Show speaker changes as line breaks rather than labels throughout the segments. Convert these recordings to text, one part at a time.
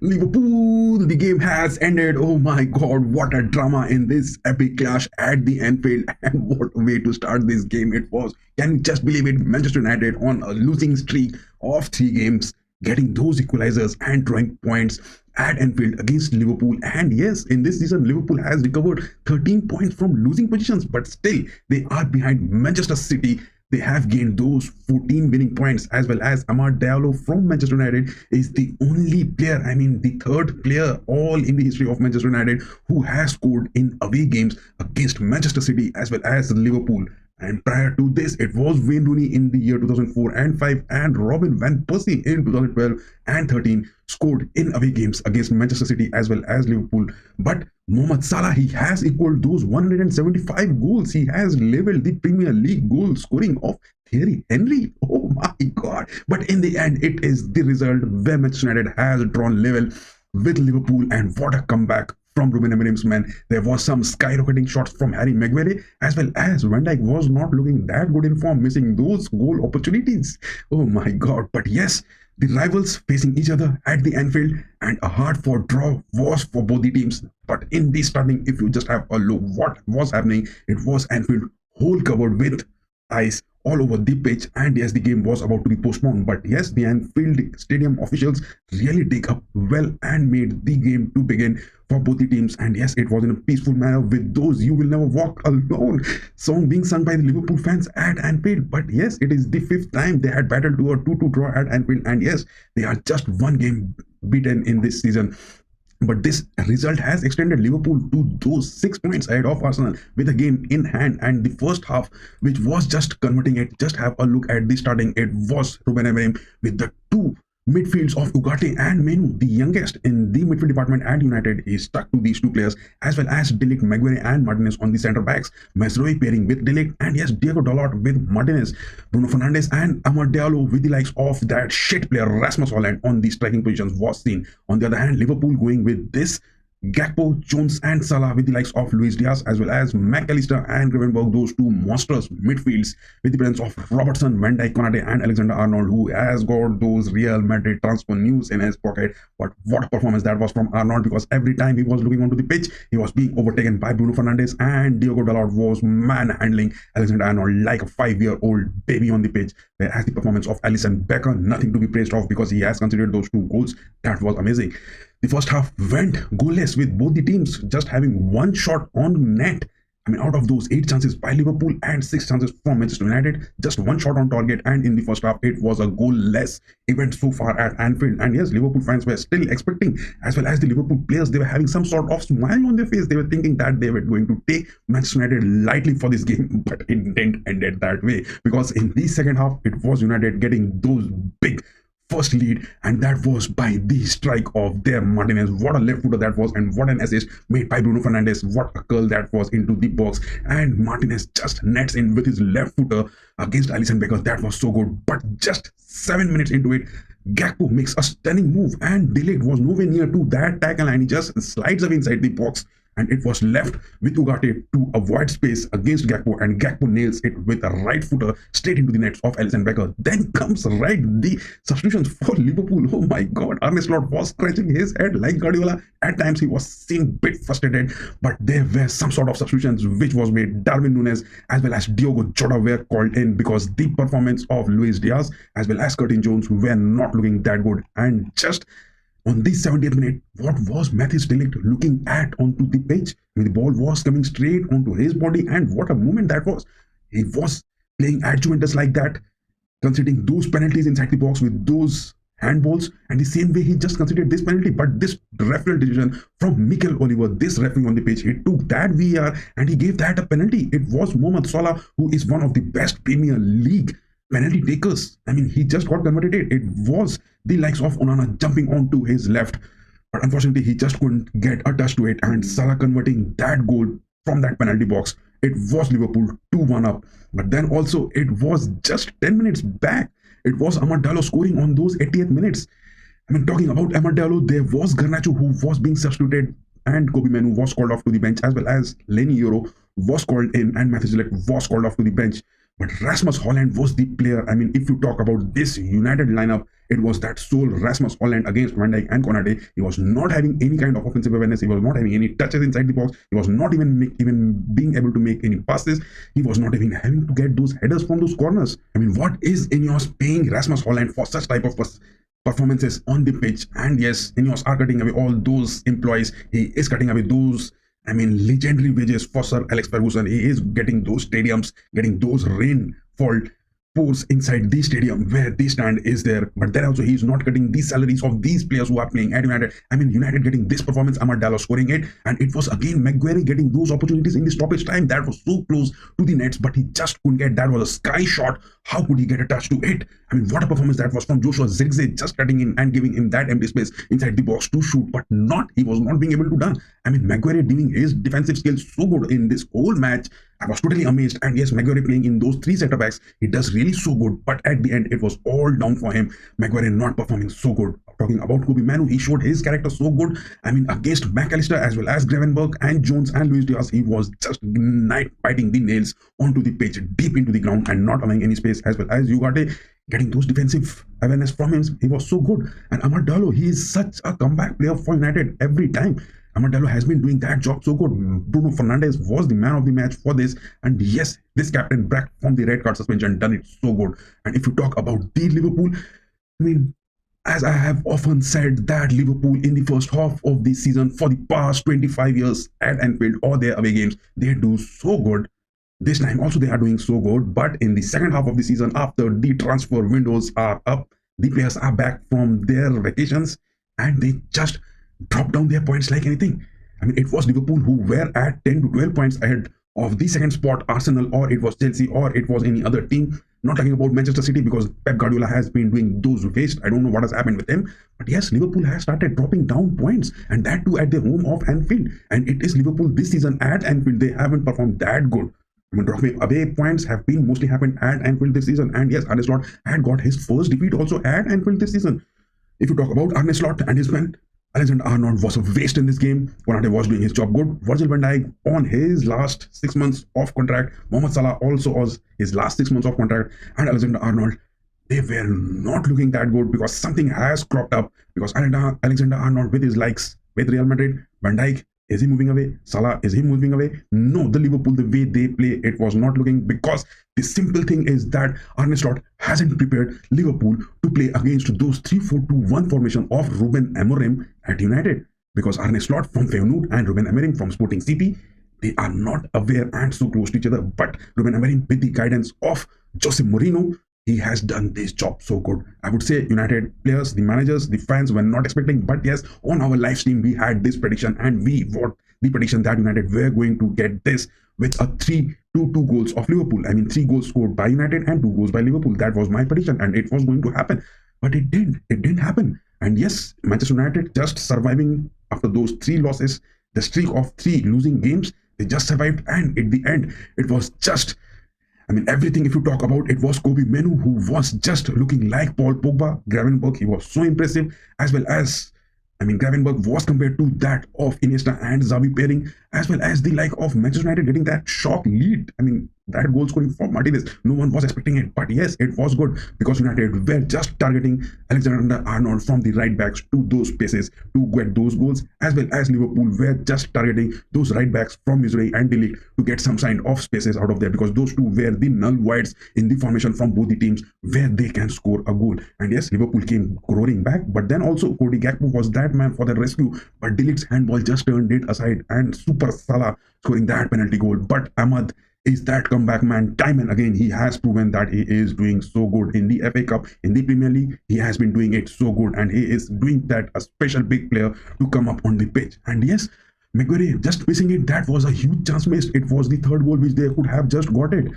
Liverpool, the game has ended. Oh my god, what a drama in this epic clash at the Anfield, and what a way to start this game it was. Can you just believe it? Manchester United on a losing streak of 3 games, getting those equalizers and drawing points at Anfield against Liverpool. And yes, in this season, Liverpool has recovered 13 points from losing positions, but still they are behind Manchester City. They have gained those 14 winning points, as well as Amad Diallo from Manchester United is the only player, the third player all in the history of Manchester United who has scored in away games against Manchester City as well as Liverpool. And prior to this, it was Wayne Rooney in the year 2004 and 5 and Robin van Persie in 2012 and 13 scored in away games against Manchester City as well as Liverpool. But Mohamed Salah, he has equaled those 175 goals. He has leveled the Premier League goal scoring of Thierry Henry. Oh my God. But in the end, it is the result where Manchester United has drawn level with Liverpool, and what a comeback from Ruben Amoriem's men. There was some skyrocketing shots from Harry Maguire, as well as Van Dijk was not looking that good in form, missing those goal opportunities. Oh my God. But yes, the rivals facing each other at the Anfield, and a hard-fought draw was for both the teams. But in the starting, if you just have a look what was happening, it was Anfield whole covered with ice all over the pitch, and yes, the game was about to be postponed. But yes, the Anfield Stadium officials really dig up well and made the game to begin for both the teams. And yes, it was in a peaceful manner with those "You Will Never Walk Alone" song being sung by the Liverpool fans at Anfield. But yes, it is the 5th time they had battled to a 2-2 draw at Anfield, and yes, they are just one game beaten in this season. But this result has extended Liverpool to those 6 points ahead of Arsenal with a game in hand. And the first half, which was just converting it, just have a look at the starting. It was Ruben Amorim with the two midfields of Ugarte and Menu, the youngest in the midfield department at United, is stuck to these two players, as well as De Ligt, Maguire and Martinez on the centre backs, Mazraoui pairing with De Ligt, and yes, Diego Dalot with Martinez, Bruno Fernandes and Amad Diallo with the likes of that shit player Rasmus Hojlund on the striking positions was seen. On the other hand, Liverpool going with this Gakpo, Jones and Salah with the likes of Luis Diaz as well as McAllister and Gravenberch, those two monstrous midfields with the presence of Robertson, Van Dijk, Konate and Alexander-Arnold, who has got those Real Madrid transfer news in his pocket. But what a performance that was from Arnold, because every time he was looking onto the pitch, he was being overtaken by Bruno Fernandes, and Diego Dalot was manhandling Alexander-Arnold like a 5-year-old baby on the pitch. Whereas the performance of Alisson Becker, nothing to be praised of, because he has considered those 2 goals. That was amazing. The first half went goalless with both the teams just having 1 shot on net. Out of those 8 chances by Liverpool and 6 chances from Manchester United, just 1 shot on target. And in the first half, it was a goal-less event so far at Anfield. And yes, Liverpool fans were still expecting, as well as the Liverpool players, they were having some sort of smile on their face. They were thinking that they were going to take Manchester United lightly for this game, but it didn't end it that way, because in the second half, it was United getting those big first lead, and that was by the strike of their Martinez. What a left footer that was, and what an assist made by Bruno Fernandes. What a curl that was into the box, and Martinez just nets in with his left footer against Alisson Becker. That was so good. But just 7 minutes into it, Gakpo makes a stunning move, and De Ligt was nowhere near to that tackle, and he just slides away inside the box, and it was left with Ugarte to avoid space against Gakpo, and Gakpo nails it with a right footer straight into the nets of Alisson Becker. Then comes right the substitutions for Liverpool. Oh my God, Arne Slot was scratching his head like Guardiola. At times he was seen a bit frustrated, but there were some sort of substitutions which was made. Darwin Núñez as well as Diogo Jota were called in, because the performance of Luis Diaz as well as Curtin Jones were not looking that good. And just on the 70th minute, what was Matthijs de Ligt looking at onto the pitch? The ball was coming straight onto his body, and what a movement that was. He was playing at Juventus like that, conceding those penalties inside the box with those handballs, and the same way he just considered this penalty. But this referee decision from Mikel Oliver, this referee on the pitch, he took that VAR and he gave that a penalty. It was Mohamed Salah, who is one of the best Premier League penalty takers. He just got converted. It was the likes of Onana jumping onto his left, but unfortunately he just couldn't get a touch to it, and Salah converting that goal from that penalty box. It was Liverpool 2-1 up. But then also it was just 10 minutes back. It was Amad Diallo scoring on those 80th minutes. Talking about Amad Diallo, there was Garnacho who was being substituted, and Kobe Manu was called off to the bench, as well as Lenny Yoro was called in, and Matthijs de Ligt was called off to the bench. But Rasmus Holland was the player. I mean, if you talk about this United lineup, it was that sole Rasmus Holland against Van Dijk and Konate. He was not having any kind of offensive awareness. He was not having any touches inside the box. He was not even being able to make any passes. He was not even having to get those headers from those corners. I mean, what is Ineos paying Rasmus Holland for such type of performances on the pitch? And yes, Ineos are cutting away all those employees. He is cutting away those, I mean, legendary wages for Sir Alex Ferguson. He is getting those stadiums, getting those rainfall pores inside the stadium where the stand is there. But then also he's not getting the salaries of these players who are playing at United. I mean, United getting this performance, Amad Diallo scoring it, and it was again Maguire getting those opportunities in the stoppage time that was so close to the nets, but he just couldn't get. That was a sky shot. How could he get a touch to it? I mean, what a performance that was from Joshua Zirkzee, just cutting in and giving him that empty space inside the box to shoot, but he was not being able to done. I mean, Maguire doing his defensive skills so good in this whole match. I was totally amazed. And yes, Maguire playing in those three centre backs, he does really so good. But at the end, it was all down for him. Maguire not performing so good. Talking about Kobe Manu, he showed his character so good. I mean, against McAllister as well as Gravenberch and Jones and Luis Diaz, he was just biting the nails onto the pitch, deep into the ground and not allowing any space, as well as Ugarte getting those defensive awareness from him. He was so good. And Amad Diallo, he is such a comeback player for United every time. Amad Diallo has been doing that job so good. Bruno Fernandes was the man of the match for this. And yes, this captain back from the red card suspension done it so good. And if you talk about the Liverpool, I mean, as I have often said, that Liverpool in the first half of the season for the past 25 years at Anfield or their away games, they do so good. This time also they are doing so good. But in the second half of the season, after the transfer windows are up, the players are back from their vacations and they just drop down their points like anything. I mean, it was Liverpool who were at 10 to 12 points ahead of the second spot Arsenal, or it was Chelsea, or it was any other team. Not talking about Manchester City, because Pep Guardiola has been doing those waste. I don't know what has happened with him. But yes, Liverpool has started dropping down points, and that too at the home of Anfield. And it is Liverpool this season at Anfield. They haven't performed that good. I mean, dropping away points have been mostly happened at Anfield this season. And yes, Arne Slot had got his first defeat also at Anfield this season. If you talk about Arne Slot and his men, Alexander-Arnold was a waste in this game. Konate was doing his job good. Virgil van Dijk on his last 6 months of contract. Mohamed Salah also was his last 6 months of contract. And Alexander-Arnold, they were not looking that good because something has cropped up. Because Alexander-Arnold with his likes with Real Madrid, Van Dijk, is he moving away? Salah, is he moving away? No, the Liverpool, the way they play, it was not looking, because the simple thing is that Arne Slot hasn't prepared Liverpool to play against those 3-4-2-1 formation of Ruben Amorim at United. Because Arne Slot from Feyenoord and Ruben Amorim from Sporting CP, they are not aware and so close to each other. But Ruben Amorim, with the guidance of Jose Mourinho, he has done this job so good. I would say United players, the managers, the fans were not expecting. But yes, on our live stream, we had this prediction, and we wrote the prediction that United were going to get this with a 3-2 goals of Liverpool. I mean, 3 goals scored by United and 2 goals by Liverpool. That was my prediction, and it was going to happen. But it didn't. It didn't happen. And yes, Manchester United just surviving after those 3 losses, the streak of 3 losing games, they just survived. And at the end, it was just, I mean, everything. If you talk about, it was Kobe Manu who was just looking like Paul Pogba. Gravenberch, he was so impressive, as well as, I mean, Gravenberch was compared to that of Iniesta and Xavi pairing, as well as the like of Manchester United getting that shock lead. I mean, that goal scoring for Martinez, no one was expecting it. But yes, it was good because United were just targeting Alexander-Arnold from the right backs to those spaces to get those goals, as well as Liverpool were just targeting those right backs from Missouri and De Ligt to get some kind of spaces out of there, because those two were the null wides in the formation from both the teams where they can score a goal. And yes, Liverpool came roaring back, but then also Cody Gakpo was that man for the rescue, but De Ligt's handball just turned it aside, and Super Salah scoring that penalty goal. But Ahmad is that comeback man time and again. He has proven that he is doing so good in the FA Cup, in the Premier League. He has been doing it so good, and he is doing that a special big player to come up on the pitch. And yes, Maguire just missing it, that was a huge chance missed. It was the third goal which they could have just got it.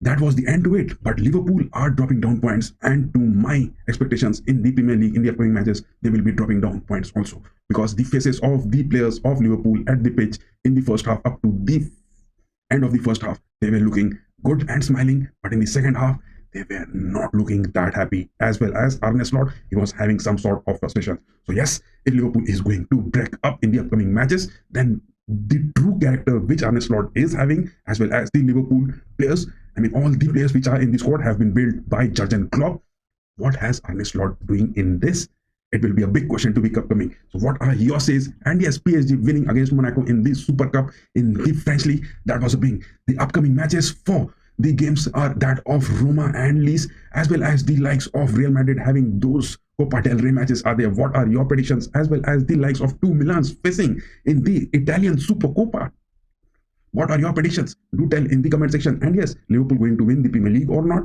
That was the end to it. But Liverpool are dropping down points, and to my expectations in the Premier League in the upcoming matches, they will be dropping down points also, because the faces of the players of Liverpool at the pitch in the first half up to the end of the first half, they were looking good and smiling, but in the second half, they were not looking that happy, as well as Arne Slot, he was having some sort of frustration. So yes, if Liverpool is going to break up in the upcoming matches, then the true character which Arne Slot is having, as well as the Liverpool players. I mean, all the players which are in the squad have been built by Jurgen Klopp. What has Arne Slot doing in this? It will be a big question to be upcoming. So what are your says? And yes, PSG winning against Monaco in the Super Cup in the French League, that was a big. The upcoming matches for the games are that of Roma and Lille, as well as the likes of Real Madrid having those Copa del Rey matches are there. What are your predictions? As well as the likes of two Milans facing in the Italian Super Copa. What are your predictions? Do tell in the comment section. And yes, Liverpool going to win the Premier League or not?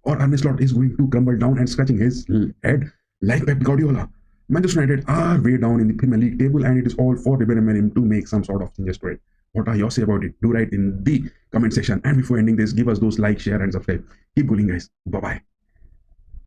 Or Arne Slot is going to crumble down and scratching his head like Pep Guardiola? Manchester United are way down in the Premier League table, and it is all for Ruben Amorim to make some sort of changes to it. What are your say about it? Do write in the comment section. And before ending this, give us those like, share, and subscribe. Keep going, guys. Bye-bye.